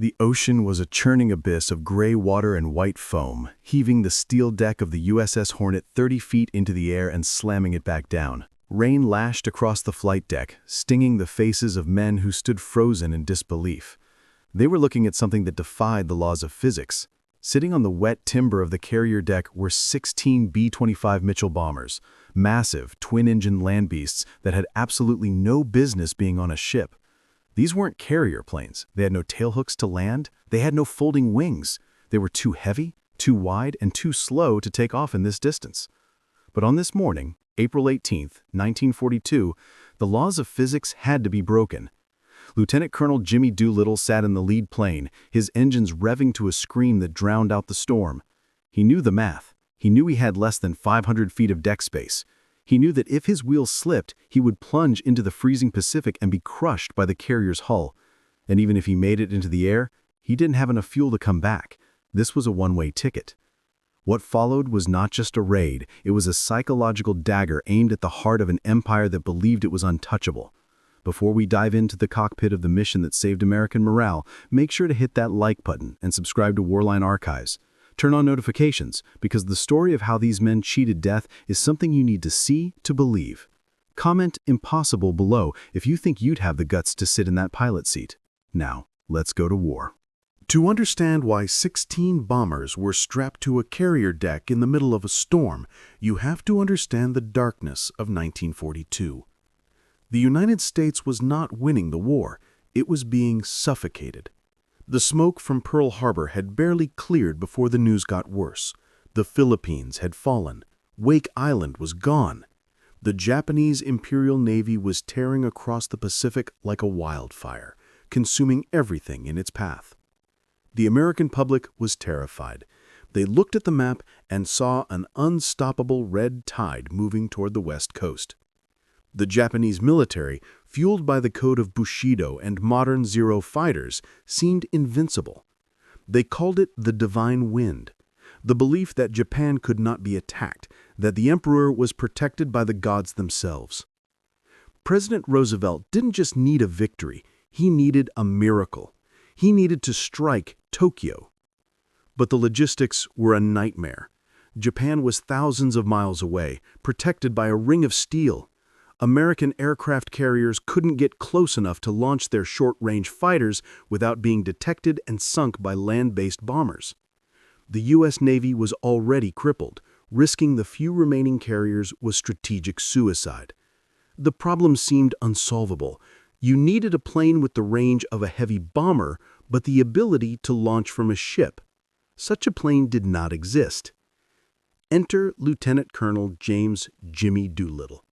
The ocean was a churning abyss of gray water and white foam, heaving the steel deck of the USS Hornet 30 feet into the air and slamming it back down. Rain lashed across the flight deck, stinging the faces of men who stood frozen in disbelief. They were looking at something that defied the laws of physics. Sitting on the wet timber of the carrier deck were 16 B-25 Mitchell bombers, massive, twin-engine land beasts that had absolutely no business being on a ship. These weren't carrier planes. They had no tailhooks to land. They had no folding wings. They were too heavy, too wide, and too slow to take off in this distance. But on this morning, April 18, 1942, the laws of physics had to be broken. Lieutenant Colonel Jimmy Doolittle sat in the lead plane, his engines revving to a scream that drowned out the storm. He knew the math. He knew he had less than 500 feet of deck space. He knew that if his wheels slipped, he would plunge into the freezing Pacific and be crushed by the carrier's hull. And even if he made it into the air, he didn't have enough fuel to come back. This was a one-way ticket. What followed was not just a raid, it was a psychological dagger aimed at the heart of an empire that believed it was untouchable. Before we dive into the cockpit of the mission that saved American morale, make sure to hit that like button and subscribe to Warline Archives. Turn on notifications, because the story of how these men cheated death is something you need to see to believe. Comment impossible below if you think you'd have the guts to sit in that pilot seat. Now, let's go to war. To understand why 16 bombers were strapped to a carrier deck in the middle of a storm, you have to understand the darkness of 1942. The United States was not winning the war, it was being suffocated. The smoke from Pearl Harbor had barely cleared before the news got worse. The Philippines had fallen. Wake Island was gone. The Japanese Imperial Navy was tearing across the Pacific like a wildfire, consuming everything in its path. The American public was terrified. They looked at the map and saw an unstoppable red tide moving toward the west coast. The Japanese military, fueled by the code of Bushido and modern Zero fighters, seemed invincible. They called it the divine wind, the belief that Japan could not be attacked, that the emperor was protected by the gods themselves. President Roosevelt didn't just need a victory, he needed a miracle. He needed to strike Tokyo. But the logistics were a nightmare. Japan was thousands of miles away, protected by a ring of steel. American aircraft carriers couldn't get close enough to launch their short-range fighters without being detected and sunk by land-based bombers. The U.S. Navy was already crippled. Risking the few remaining carriers was strategic suicide. The problem seemed unsolvable. You needed a plane with the range of a heavy bomber, but the ability to launch from a ship. Such a plane did not exist. Enter Lieutenant Colonel James "Jimmy" Doolittle.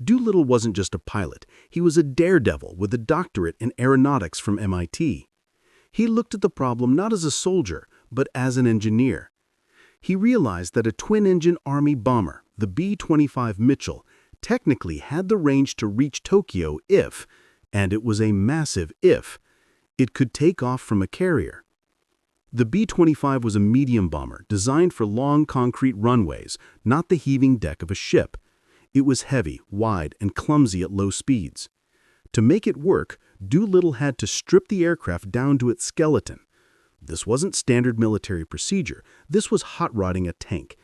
Doolittle wasn't just a pilot. He was a daredevil with a doctorate in aeronautics from MIT. He looked at the problem not as a soldier, but as an engineer. He realized that a twin-engine Army bomber, the B-25 Mitchell, technically had the range to reach Tokyo if, and it was a massive if, it could take off from a carrier. The B-25 was a medium bomber designed for long concrete runways, not the heaving deck of a ship. It was heavy, wide, and clumsy at low speeds. To make it work, Doolittle had to strip the aircraft down to its skeleton. This wasn't standard military procedure. This was hot-rodding a tank.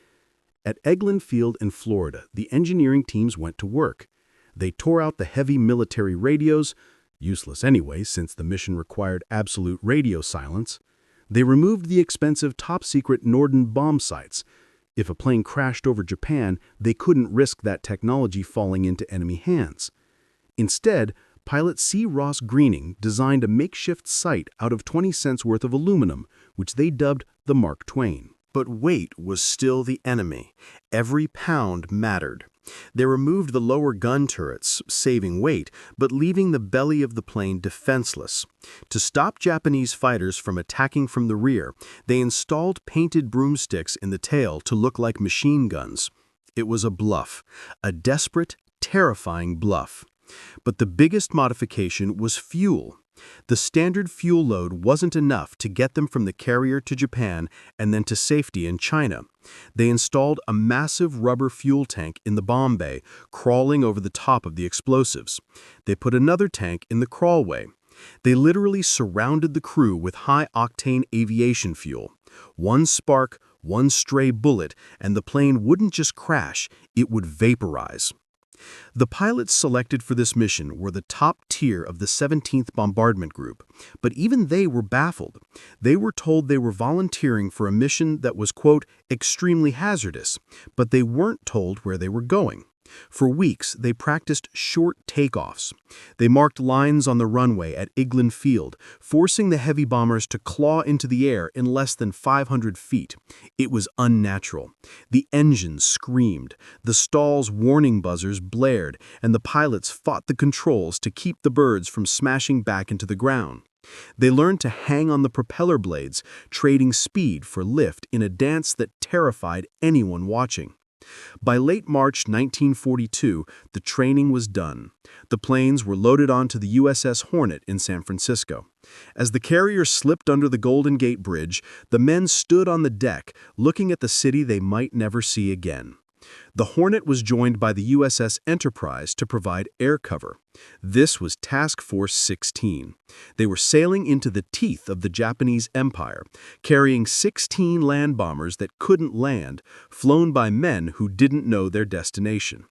At Eglin Field in Florida, the engineering teams went to work. They tore out the heavy military radios, useless anyway since the mission required absolute radio silence. They removed the expensive top-secret Norden bomb sights. If a plane crashed over Japan, they couldn't risk that technology falling into enemy hands. Instead, pilot C. Ross Greening designed a makeshift sight out of 20 cents worth of aluminum, which they dubbed the Mark Twain. But weight was still the enemy. Every pound mattered. They removed the lower gun turrets, saving weight, but leaving the belly of the plane defenseless. To stop Japanese fighters from attacking from the rear, they installed painted broomsticks in the tail to look like machine guns. It was a bluff, a desperate, terrifying bluff. But the biggest modification was fuel. The standard fuel load wasn't enough to get them from the carrier to Japan and then to safety in China. They installed a massive rubber fuel tank in the bomb bay, crawling over the top of the explosives. They put another tank in the crawlway. They literally surrounded the crew with high-octane aviation fuel. One spark, one stray bullet, and the plane wouldn't just crash, it would vaporize. The pilots selected for this mission were the top tier of the 17th Bombardment Group, but even they were baffled. They were told they were volunteering for a mission that was, quote, extremely hazardous, but they weren't told where they were going. For weeks, they practiced short takeoffs. They marked lines on the runway at Eglin Field, forcing the heavy bombers to claw into the air in less than 500 feet. It was unnatural. The engines screamed, the stall's warning buzzers blared, and the pilots fought the controls to keep the birds from smashing back into the ground. They learned to hang on the propeller blades, trading speed for lift in a dance that terrified anyone watching. By late March 1942, the training was done. The planes were loaded onto the USS Hornet in San Francisco. As the carrier slipped under the Golden Gate Bridge, the men stood on the deck, looking at the city they might never see again. The Hornet was joined by the USS Enterprise to provide air cover. This was Task Force 16. They were sailing into the teeth of the Japanese Empire, carrying 16 land bombers that couldn't land, flown by men who didn't know their destination.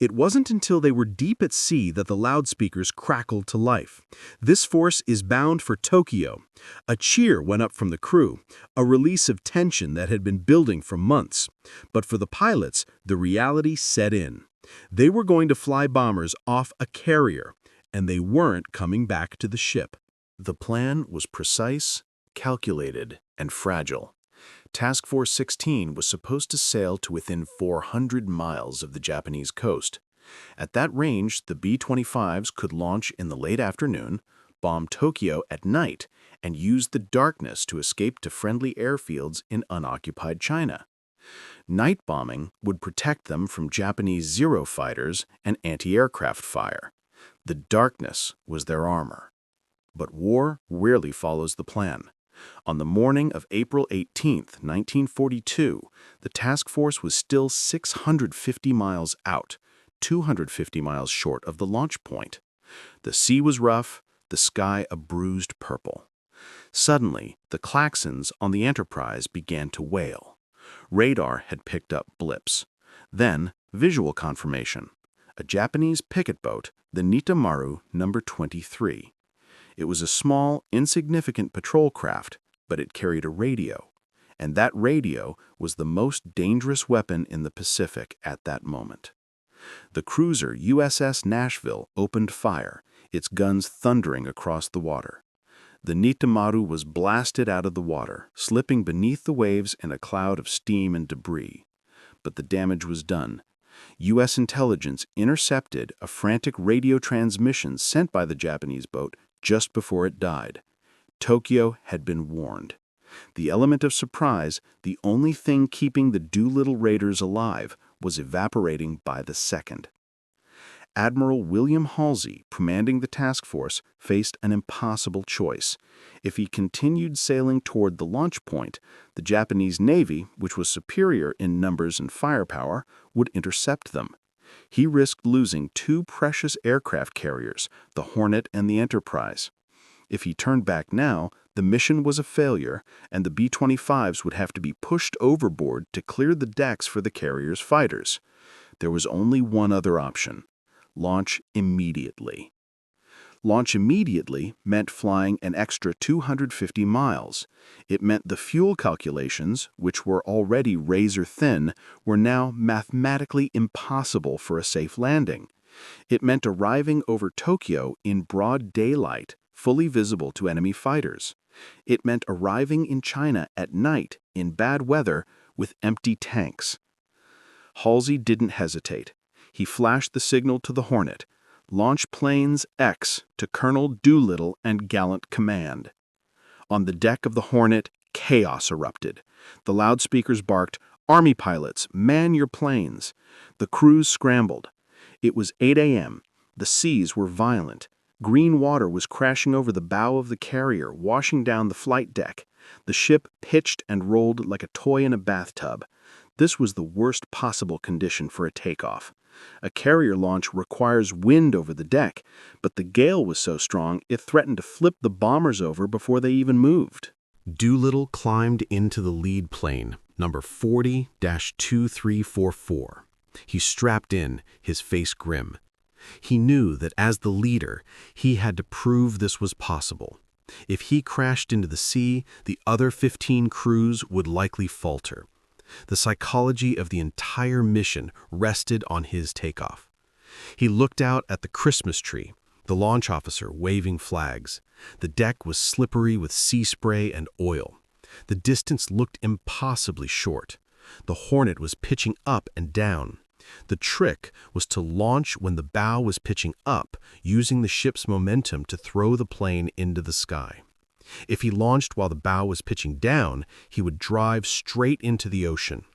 It wasn't until they were deep at sea that the loudspeakers crackled to life. This force is bound for Tokyo. A cheer went up from the crew, a release of tension that had been building for months. But for the pilots, the reality set in. They were going to fly bombers off a carrier, and they weren't coming back to the ship. The plan was precise, calculated, and fragile. Task Force 16 was supposed to sail to within 400 miles of the Japanese coast. At that range, the B-25s could launch in the late afternoon, bomb Tokyo at night, and use the darkness to escape to friendly airfields in unoccupied China. Night bombing would protect them from Japanese Zero fighters and anti-aircraft fire. The darkness was their armor. But war rarely follows the plan. On the morning of April 18, 1942, the task force was still 650 miles out, 250 miles short of the launch point. The sea was rough, the sky a bruised purple. Suddenly, the klaxons on the Enterprise began to wail. Radar had picked up blips. Then, visual confirmation. A Japanese picket boat, the Nitamaru No. 23. It was a small, insignificant patrol craft, but it carried a radio. And that radio was the most dangerous weapon in the Pacific at that moment. The cruiser USS Nashville opened fire, its guns thundering across the water. The Nitamaru was blasted out of the water, slipping beneath the waves in a cloud of steam and debris. But the damage was done. U.S. intelligence intercepted a frantic radio transmission sent by the Japanese boat just before it died. Tokyo had been warned. The element of surprise, the only thing keeping the Doolittle Raiders alive, was evaporating by the second. Admiral William Halsey, commanding the task force, faced an impossible choice. If he continued sailing toward the launch point, the Japanese Navy, which was superior in numbers and firepower, would intercept them. He risked losing two precious aircraft carriers, the Hornet and the Enterprise. If he turned back now, the mission was a failure, and the B-25s would have to be pushed overboard to clear the decks for the carrier's fighters. There was only one other option: launch immediately. Launch immediately meant flying an extra 250 miles. It meant the fuel calculations, which were already razor-thin, were now mathematically impossible for a safe landing. It meant arriving over Tokyo in broad daylight, fully visible to enemy fighters. It meant arriving in China at night, in bad weather, with empty tanks. Halsey didn't hesitate. He flashed the signal to the Hornet: "Launch planes X to Colonel Doolittle and gallant command." On the deck of the Hornet, chaos erupted. The loudspeakers barked, "Army pilots, man your planes." The crews scrambled. It was 8 a.m. The seas were violent. Green water was crashing over the bow of the carrier, washing down the flight deck. The ship pitched and rolled like a toy in a bathtub. This was the worst possible condition for a takeoff. A carrier launch requires wind over the deck, but the gale was so strong it threatened to flip the bombers over before they even moved. Doolittle climbed into the lead plane, number 40-2344. He strapped in, his face grim. He knew that as the leader, he had to prove this was possible. If he crashed into the sea, the other 15 crews would likely falter. The psychology of the entire mission rested on his takeoff. He looked out at the Christmas tree, the launch officer waving flags. The deck was slippery with sea spray and oil. The distance looked impossibly short. The Hornet was pitching up and down. The trick was to launch when the bow was pitching up, using the ship's momentum to throw the plane into the sky. If he launched while the bow was pitching down, he would drive straight into the ocean.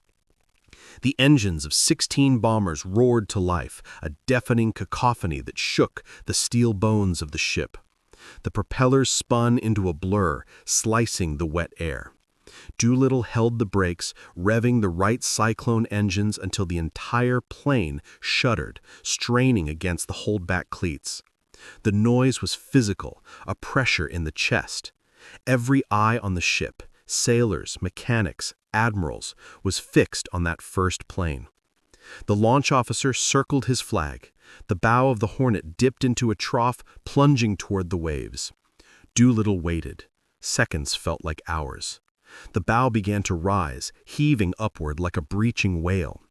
The engines of 16 bombers roared to life, a deafening cacophony that shook the steel bones of the ship. The propellers spun into a blur, slicing the wet air. Doolittle held the brakes, revving the right cyclone engines until the entire plane shuddered, straining against the holdback cleats. The noise was physical, a pressure in the chest. Every eye on the ship, sailors, mechanics, admirals, was fixed on that first plane. The launch officer circled his flag. The bow of the Hornet dipped into a trough, plunging toward the waves. Doolittle waited. Seconds felt like hours. The bow began to rise, heaving upward like a breaching whale.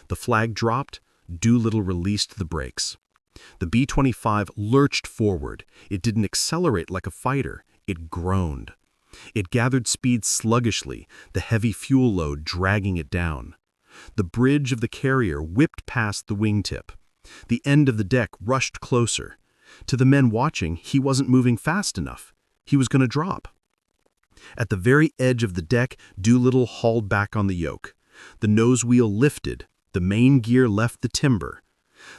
The flag dropped. Doolittle released the brakes. The B-25 lurched forward. It didn't accelerate like a fighter. It groaned. It gathered speed sluggishly, the heavy fuel load dragging it down. The bridge of the carrier whipped past the wingtip. The end of the deck rushed closer. To the men watching, he wasn't moving fast enough. He was going to drop. At the very edge of the deck, Doolittle hauled back on the yoke. The nose wheel lifted. The main gear left the timber.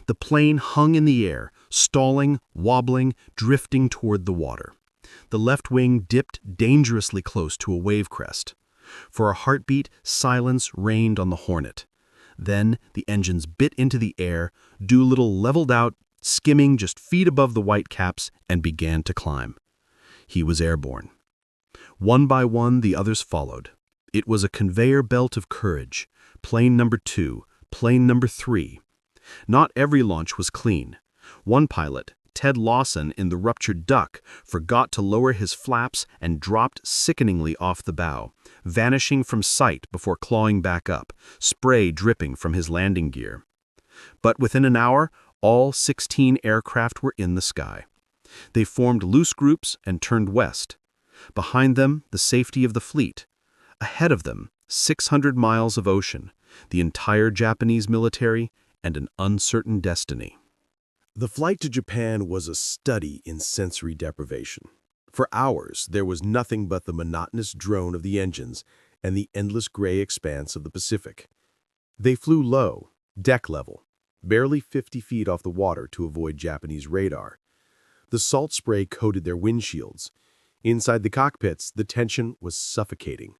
The plane hung in the air, stalling, wobbling, drifting toward the water. The left wing dipped dangerously close to a wave crest. For a heartbeat, silence reigned on the Hornet. Then the engines bit into the air. Doolittle leveled out, skimming just feet above the white caps, and began to climb. He was airborne. One by one, the others followed. It was a conveyor belt of courage. Plane number 2, plane number 3. Not every launch was clean. One pilot, Ted Lawson in the ruptured Duck, forgot to lower his flaps and dropped sickeningly off the bow, vanishing from sight before clawing back up, spray dripping from his landing gear. But within an hour, all 16 aircraft were in the sky. They formed loose groups and turned west. Behind them, the safety of the fleet. Ahead of them, 600 miles of ocean, the entire Japanese military, and an uncertain destiny. The flight to Japan was a study in sensory deprivation. For hours, there was nothing but the monotonous drone of the engines and the endless gray expanse of the Pacific. They flew low, deck level, barely 50 feet off the water to avoid Japanese radar. The salt spray coated their windshields. Inside the cockpits, the tension was suffocating.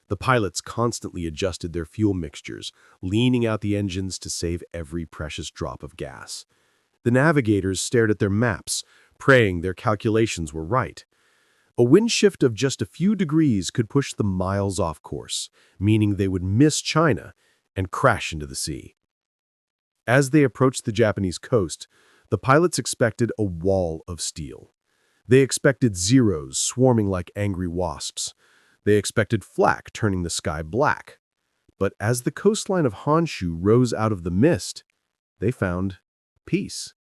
The pilots constantly adjusted their fuel mixtures, leaning out the engines to save every precious drop of gas. The navigators stared at their maps, praying their calculations were right. A wind shift of just a few degrees could push them miles off course, meaning they would miss China and crash into the sea. As they approached the Japanese coast, the pilots expected a wall of steel. They expected zeros swarming like angry wasps. They expected flak turning the sky black. But as the coastline of Honshu rose out of the mist, they found peace.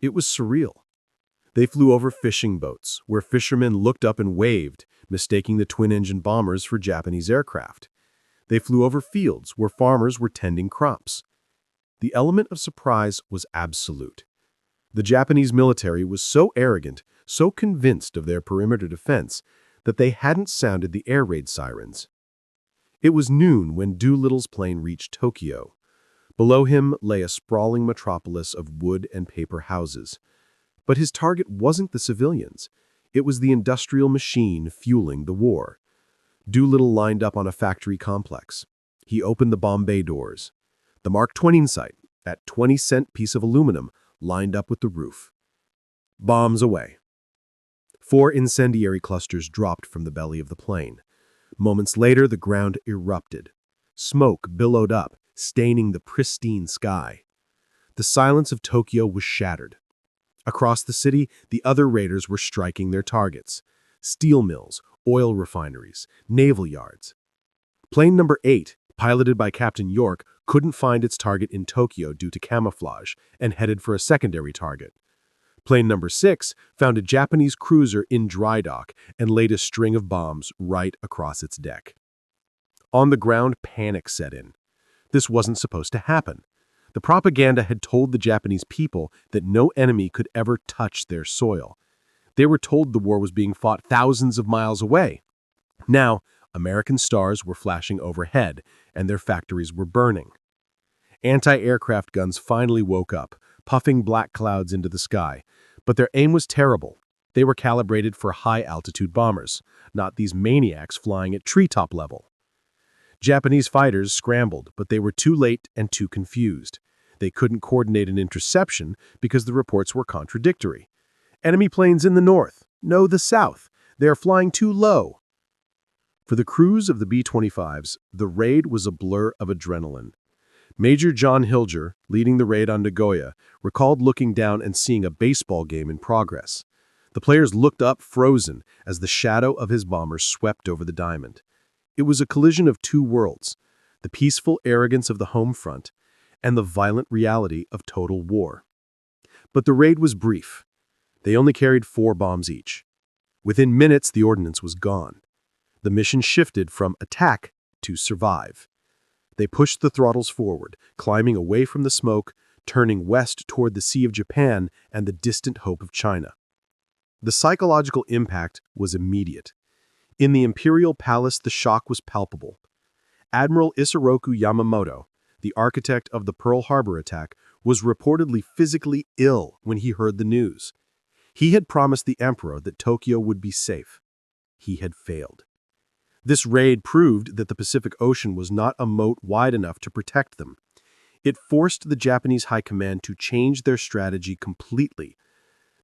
It was surreal. They flew over fishing boats, where fishermen looked up and waved, mistaking the twin-engine bombers for Japanese aircraft. They flew over fields where farmers were tending crops. The element of surprise was absolute. The Japanese military was so arrogant, so convinced of their perimeter defense, that they hadn't sounded the air raid sirens. It was noon when Doolittle's plane reached Tokyo. Below him lay a sprawling metropolis of wood and paper houses. But his target wasn't the civilians. It was the industrial machine fueling the war. Doolittle lined up on a factory complex. He opened the bomb bay doors. The Mark Twain site, that 20-cent piece of aluminum lined up with the roof. Bombs away. 4 incendiary clusters dropped from the belly of the plane. Moments later, the ground erupted. Smoke billowed up, staining the pristine sky. The silence of Tokyo was shattered. Across the city, the other raiders were striking their targets: steel mills, oil refineries, naval yards. Plane number 8, piloted by Captain York, couldn't find its target in Tokyo due to camouflage and headed for a secondary target. Plane number 6 found a Japanese cruiser in dry dock and laid a string of bombs right across its deck. On the ground, panic set in. This wasn't supposed to happen. The propaganda had told the Japanese people that no enemy could ever touch their soil. They were told the war was being fought thousands of miles away. Now, American stars were flashing overhead, and their factories were burning. Anti-aircraft guns finally woke up, puffing black clouds into the sky. But their aim was terrible. They were calibrated for high-altitude bombers, not these maniacs flying at treetop level. Japanese fighters scrambled, but they were too late and too confused. They couldn't coordinate an interception because the reports were contradictory. Enemy planes in the north. No, the south. They are flying too low. For the crews of the B-25s, the raid was a blur of adrenaline. Major John Hilger, leading the raid on Nagoya, recalled looking down and seeing a baseball game in progress. The players looked up frozen as the shadow of his bomber swept over the diamond. It was a collision of two worlds: the peaceful arrogance of the home front and the violent reality of total war. But the raid was brief. They only carried 4 bombs each. Within minutes, the ordnance was gone. The mission shifted from attack to survive. They pushed the throttles forward, climbing away from the smoke, turning west toward the Sea of Japan and the distant hope of China. The psychological impact was immediate. In the Imperial Palace, the shock was palpable. Admiral Isoroku Yamamoto, the architect of the Pearl Harbor attack, was reportedly physically ill when he heard the news. He had promised the emperor that Tokyo would be safe. He had failed. This raid proved that the Pacific Ocean was not a moat wide enough to protect them. It forced the Japanese High Command to change their strategy completely.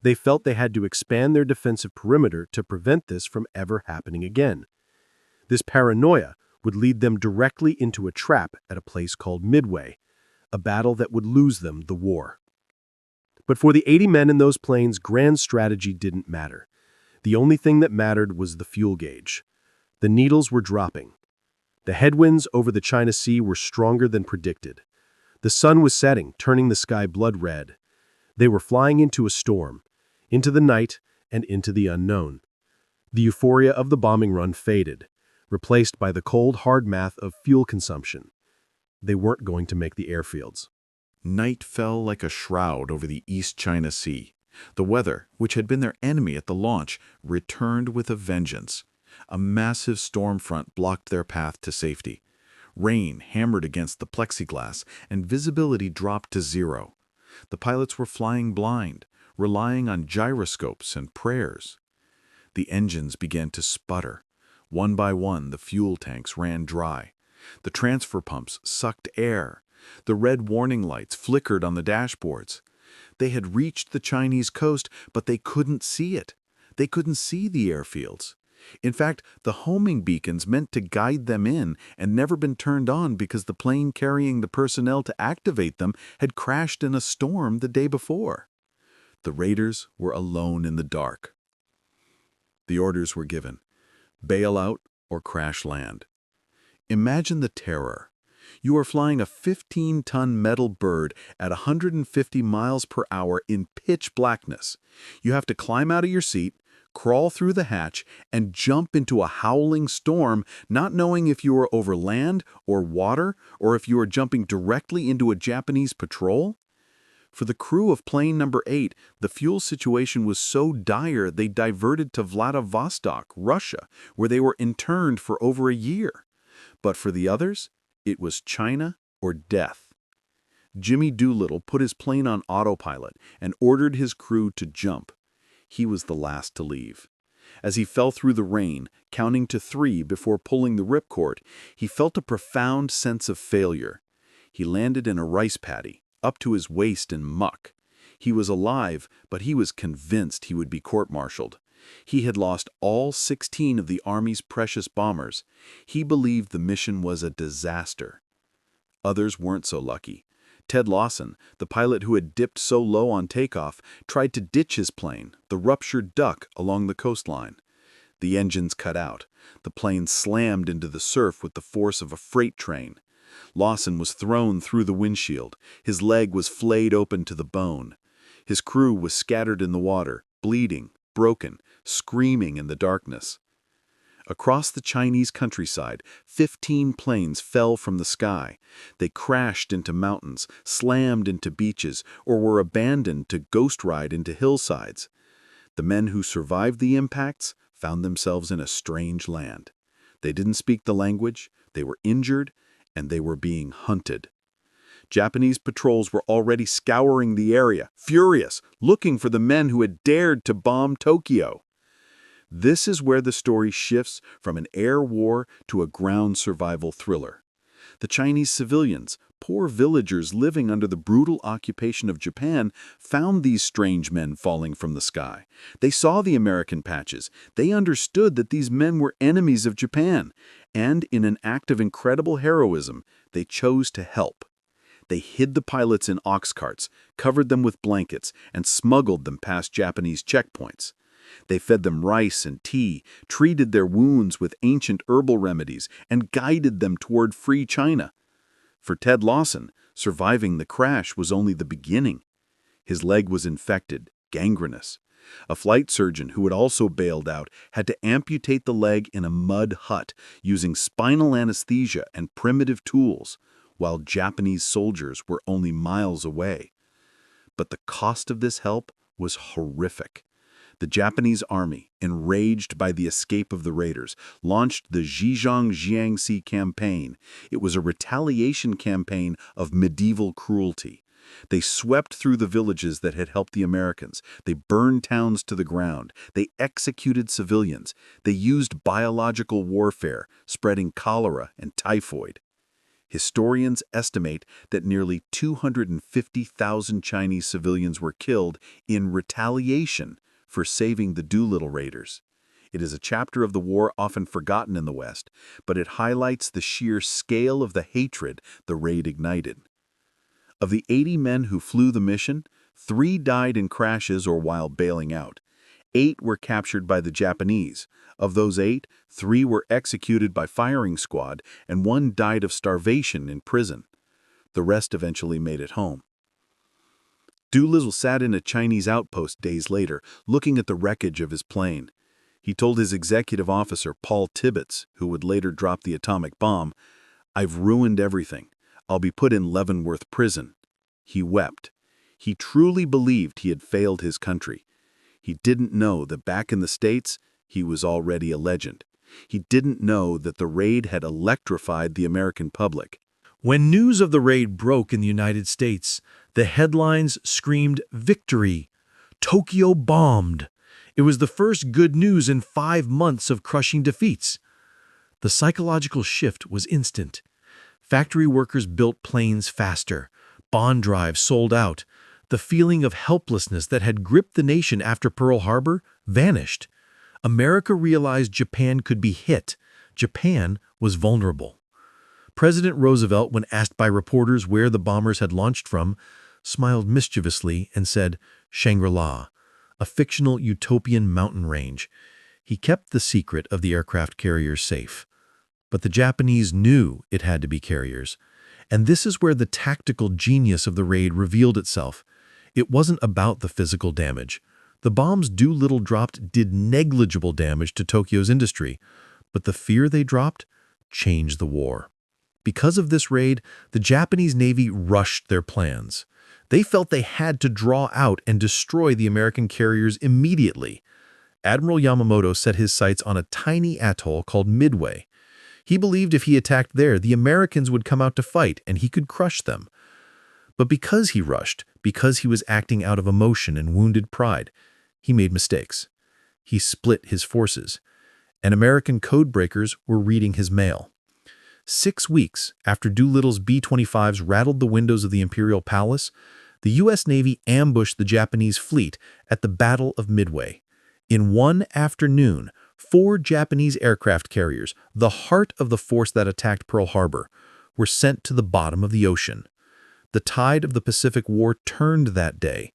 They felt they had to expand their defensive perimeter to prevent this from ever happening again. This paranoia would lead them directly into a trap at a place called Midway, a battle that would lose them the war. But for the 80 men in those planes, grand strategy didn't matter. The only thing that mattered was the fuel gauge. The needles were dropping. The headwinds over the China Sea were stronger than predicted. The sun was setting, turning the sky blood red. They were flying into a storm, into the night and into the unknown. The euphoria of the bombing run faded, replaced by the cold, hard math of fuel consumption. They weren't going to make the airfields. Night fell like a shroud over the East China Sea. The weather, which had been their enemy at the launch, returned with a vengeance. A massive storm front blocked their path to safety. Rain hammered against the plexiglass, and visibility dropped to 0. The pilots were flying blind, relying on gyroscopes and prayers. The engines began to sputter. One by one, the fuel tanks ran dry. The transfer pumps sucked air. The red warning lights flickered on the dashboards. They had reached the Chinese coast, but they couldn't see it. They couldn't see the airfields. In fact, the homing beacons meant to guide them in and never been turned on because the plane carrying the personnel to activate them had crashed in a storm the day before. The raiders were alone in the dark. The orders were given: bail out or crash land. Imagine the terror. You are flying a 15-ton metal bird at 150 miles per hour in pitch blackness. You have to climb out of your seat, crawl through the hatch, and jump into a howling storm, not knowing if you are over land or water or if you are jumping directly into a Japanese patrol. For the crew of plane number 8, the fuel situation was so dire they diverted to Vladivostok, Russia, where they were interned for over a year. But for the others, it was China or death. Jimmy Doolittle put his plane on autopilot and ordered his crew to jump. He was the last to leave. As he fell through the rain, counting to 3 before pulling the ripcord, he felt a profound sense of failure. He landed in a rice paddy, up to his waist in muck. He was alive, but he was convinced he would be court-martialed. He had lost all 16 of the Army's precious bombers. He believed the mission was a disaster. Others weren't so lucky. Ted Lawson, the pilot who had dipped so low on takeoff, tried to ditch his plane, the ruptured duck, along the coastline. The engines cut out. The plane slammed into the surf with the force of a freight train. Lawson was thrown through the windshield. His leg was flayed open to the bone. His crew was scattered in the water, bleeding, broken, screaming in the darkness. Across the Chinese countryside, 15 planes fell from the sky. They crashed into mountains, slammed into beaches, or were abandoned to ghost ride into hillsides. The men who survived the impacts found themselves in a strange land. They didn't speak the language, they were injured, and they were being hunted. Japanese patrols were already scouring the area, furious, looking for the men who had dared to bomb Tokyo. This is where the story shifts from an air war to a ground survival thriller. The Chinese civilians, poor villagers living under the brutal occupation of Japan, found these strange men falling from the sky. They saw the American patches. They understood that these men were enemies of Japan. And in an act of incredible heroism, they chose to help. They hid the pilots in ox carts, covered them with blankets, and smuggled them past Japanese checkpoints. They fed them rice and tea, treated their wounds with ancient herbal remedies, and guided them toward free China. For Ted Lawson, surviving the crash was only the beginning. His leg was infected, gangrenous. A flight surgeon who had also bailed out had to amputate the leg in a mud hut using spinal anesthesia and primitive tools, while Japanese soldiers were only miles away. But the cost of this help was horrific. The Japanese army, enraged by the escape of the raiders, launched the Zhejiang-Jiangxi campaign. It was a retaliation campaign of medieval cruelty. They swept through the villages that had helped the Americans. They burned towns to the ground. They executed civilians. They used biological warfare, spreading cholera and typhoid. Historians estimate that nearly 250,000 Chinese civilians were killed in retaliation for saving the Doolittle Raiders. It is a chapter of the war often forgotten in the West, but it highlights the sheer scale of the hatred the raid ignited. Of the 80 men who flew the mission, 3 died in crashes or while bailing out. 8 were captured by the Japanese. Of those 8, 3 were executed by firing squad, and 1 died of starvation in prison. The rest eventually made it home. Doolittle sat in a Chinese outpost days later, looking at the wreckage of his plane. He told his executive officer, Paul Tibbets, who would later drop the atomic bomb, "I've ruined everything. I'll be put in Leavenworth prison." He wept. He truly believed he had failed his country. He didn't know that back in the States, he was already a legend. He didn't know that the raid had electrified the American public. When news of the raid broke in the United States, the headlines screamed victory. Tokyo bombed. It was the first good news in 5 months of crushing defeats. The psychological shift was instant. Factory workers built planes faster. Bond drives sold out. The feeling of helplessness that had gripped the nation after Pearl Harbor vanished. America realized Japan could be hit. Japan was vulnerable. President Roosevelt, when asked by reporters where the bombers had launched from, smiled mischievously and said, "Shangri-La, a fictional utopian mountain range." He kept the secret of the aircraft carriers safe. But the Japanese knew it had to be carriers. And this is where the tactical genius of the raid revealed itself. It wasn't about the physical damage. The bombs Doolittle dropped did negligible damage to Tokyo's industry, but the fear they dropped changed the war. Because of this raid, the Japanese Navy rushed their plans. They felt they had to draw out and destroy the American carriers immediately. Admiral Yamamoto set his sights on a tiny atoll called Midway. He believed if he attacked there, the Americans would come out to fight and he could crush them. But because he rushed, because he was acting out of emotion and wounded pride, he made mistakes. He split his forces, and American code breakers were reading his mail. 6 weeks after Doolittle's B-25s rattled the windows of the Imperial Palace, the U.S. Navy ambushed the Japanese fleet at the Battle of Midway. In one afternoon, 4 Japanese aircraft carriers, the heart of the force that attacked Pearl Harbor, were sent to the bottom of the ocean. The tide of the Pacific War turned that day,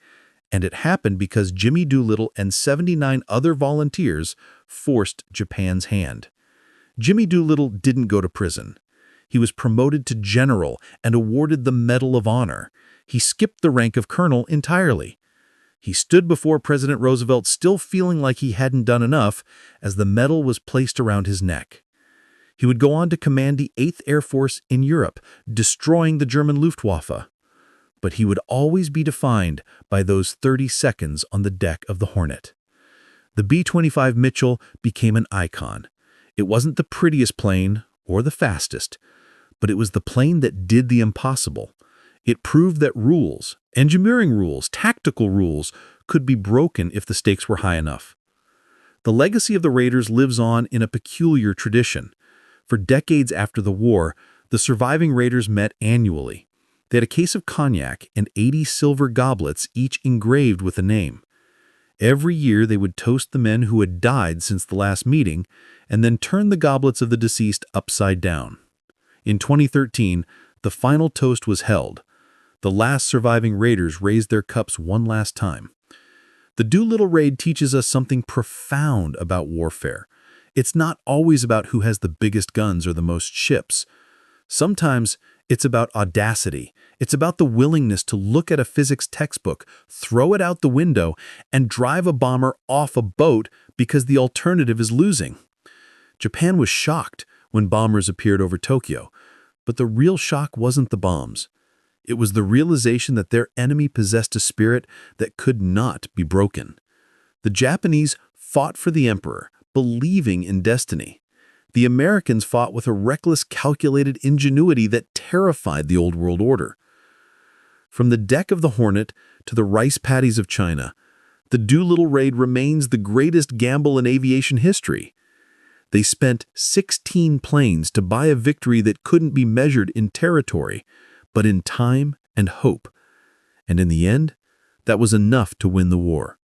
and it happened because Jimmy Doolittle and 79 other volunteers forced Japan's hand. Jimmy Doolittle didn't go to prison. He was promoted to general and awarded the Medal of Honor. He skipped the rank of colonel entirely. He stood before President Roosevelt still feeling like he hadn't done enough as the medal was placed around his neck. He would go on to command the 8th Air Force in Europe, destroying the German Luftwaffe. But he would always be defined by those 30 seconds on the deck of the Hornet. The B-25 Mitchell became an icon. It wasn't the prettiest plane or the fastest, but it was the plane that did the impossible. It proved that rules, engineering rules, tactical rules, could be broken if the stakes were high enough. The legacy of the Raiders lives on in a peculiar tradition. For decades after the war, the surviving Raiders met annually. They had a case of cognac and 80 silver goblets, each engraved with a name. Every year they would toast the men who had died since the last meeting and then turn the goblets of the deceased upside down. In 2013, the final toast was held. The last surviving Raiders raised their cups one last time. The Doolittle Raid teaches us something profound about warfare. It's not always about who has the biggest guns or the most ships. Sometimes it's about audacity. It's about the willingness to look at a physics textbook, throw it out the window, and drive a bomber off a boat because the alternative is losing. Japan was shocked when bombers appeared over Tokyo, but the real shock wasn't the bombs. It was the realization that their enemy possessed a spirit that could not be broken. The Japanese fought for the emperor, believing in destiny. The Americans fought with a reckless, calculated ingenuity that terrified the old world order. From the deck of the Hornet to the rice paddies of China, the Doolittle Raid remains the greatest gamble in aviation history. They spent 16 planes to buy a victory that couldn't be measured in territory, but in time and hope. And in the end, that was enough to win the war.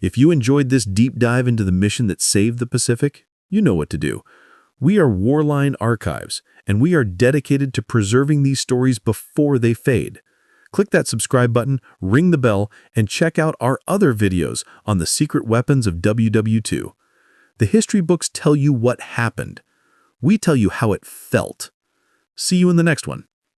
If you enjoyed this deep dive into the mission that saved the Pacific, you know what to do. We are Warline Archives, and we are dedicated to preserving these stories before they fade. Click that subscribe button, ring the bell, and check out our other videos on the secret weapons of WW2. The history books tell you what happened. We tell you how it felt. See you in the next one.